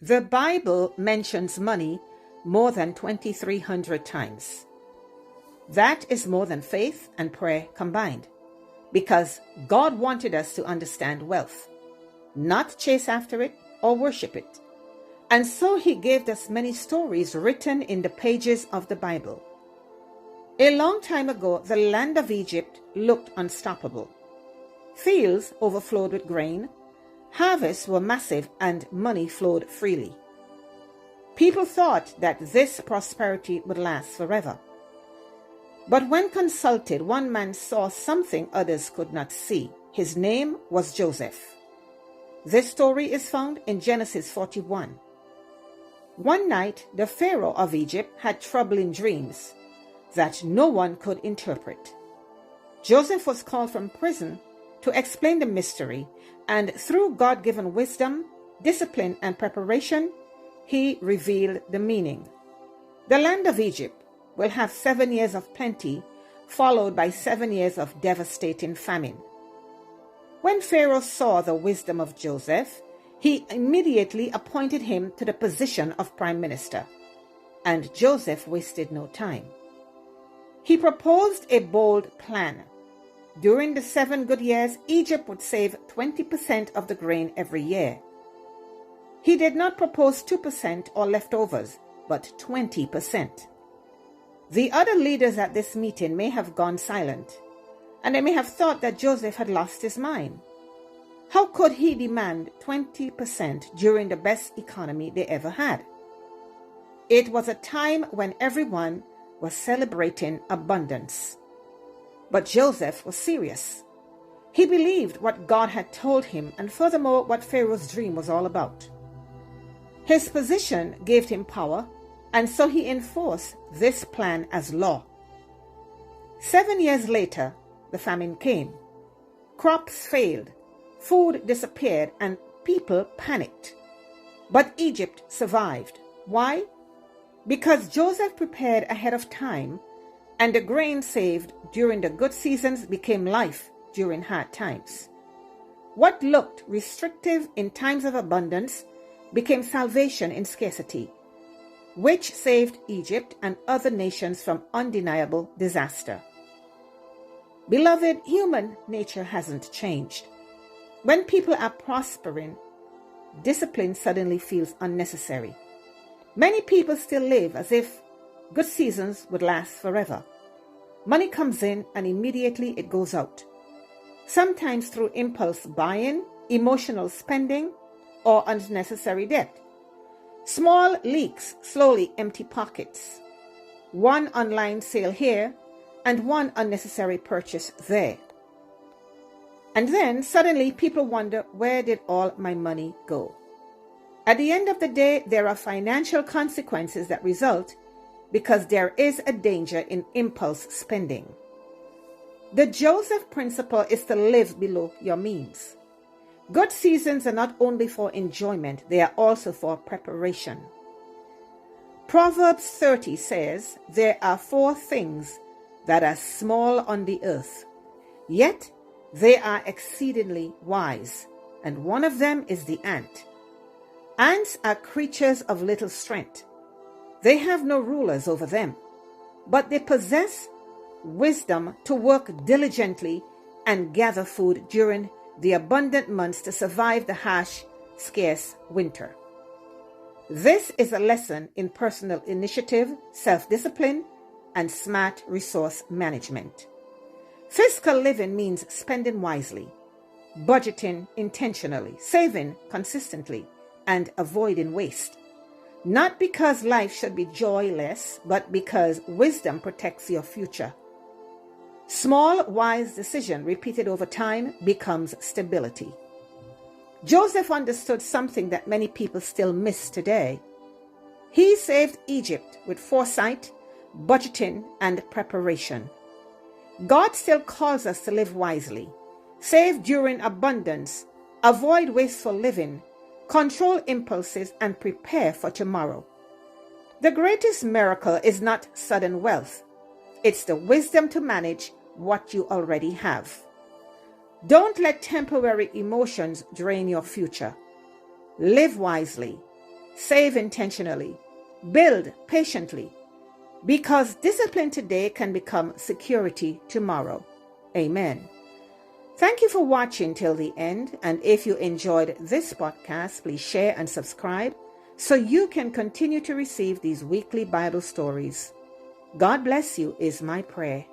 The Bible mentions money more than 2,300 times. That is more than faith and prayer combined, because God wanted us to understand wealth, not chase after it or worship it. And so he gave us many stories written in the pages of the Bible. A long time ago, the land of Egypt looked unstoppable. Fields overflowed with grain, harvests were massive, and money flowed freely. People thought that this prosperity would last forever. But when consulted, one man saw something others could not see. His name was Joseph. This story is found in Genesis 41. One night, the Pharaoh of Egypt had troubling dreams that no one could interpret. Joseph was called from prison to explain the mystery, and through God-given wisdom, discipline, and preparation, he revealed the meaning. The land of Egypt will have 7 years of plenty, followed by 7 years of devastating famine. When Pharaoh saw the wisdom of Joseph, he immediately appointed him to the position of prime minister, and Joseph wasted no time. He proposed a bold plan. During the 7 good years, Egypt would save 20% of the grain every year. He did not propose 2% or leftovers, but 20%. The other leaders at this meeting may have gone silent, and they may have thought that Joseph had lost his mind. How could he demand 20% during the best economy they ever had? It was a time when everyone was celebrating abundance. But Joseph was serious. He believed what God had told him, and furthermore what Pharaoh's dream was all about. His position gave him power, and so he enforced this plan as law. 7 years later, the famine came. Crops failed, food disappeared, and people panicked. But Egypt survived. Why? Because Joseph prepared ahead of time, and the grain saved during the good seasons became life during hard times. What looked restrictive in times of abundance became salvation in scarcity, which saved Egypt and other nations from undeniable disaster. Beloved, human nature hasn't changed. When people are prospering, discipline suddenly feels unnecessary. Many people still live as if good seasons would last forever. Money comes in and immediately it goes out, sometimes through impulse buying, emotional spending, or unnecessary debt. Small leaks slowly empty pockets. One online sale here and one unnecessary purchase there. And then suddenly people wonder, where did all my money go? At the end of the day, there are financial consequences that result because there is a danger in impulse spending. The Joseph principle is to live below your means. Good seasons are not only for enjoyment, they are also for preparation. Proverbs 30 says, "There are 4 things that are small on the earth, yet they are exceedingly wise, and one of them is the ant. Ants are creatures of little strength. They have no rulers over them, but they possess wisdom to work diligently and gather food during the abundant months to survive the harsh, scarce winter." This is a lesson in personal initiative, self-discipline, and smart resource management. Fiscal living means spending wisely, budgeting intentionally, saving consistently, and avoiding waste. Not because life should be joyless, but because wisdom protects your future. Small, wise decision repeated over time becomes stability. Joseph understood something that many people still miss today. He saved Egypt with foresight, budgeting, and preparation. God still calls us to live wisely, save during abundance, avoid wasteful living, control impulses, and prepare for tomorrow. The greatest miracle is not sudden wealth. It's the wisdom to manage what you already have. Don't let temporary emotions drain your future. Live wisely. save intentionally, build patiently, because discipline today can become security tomorrow. Amen. Thank you for watching till the end, and if you enjoyed this podcast, please share and subscribe so you can continue to receive these weekly Bible stories. God bless you is my prayer.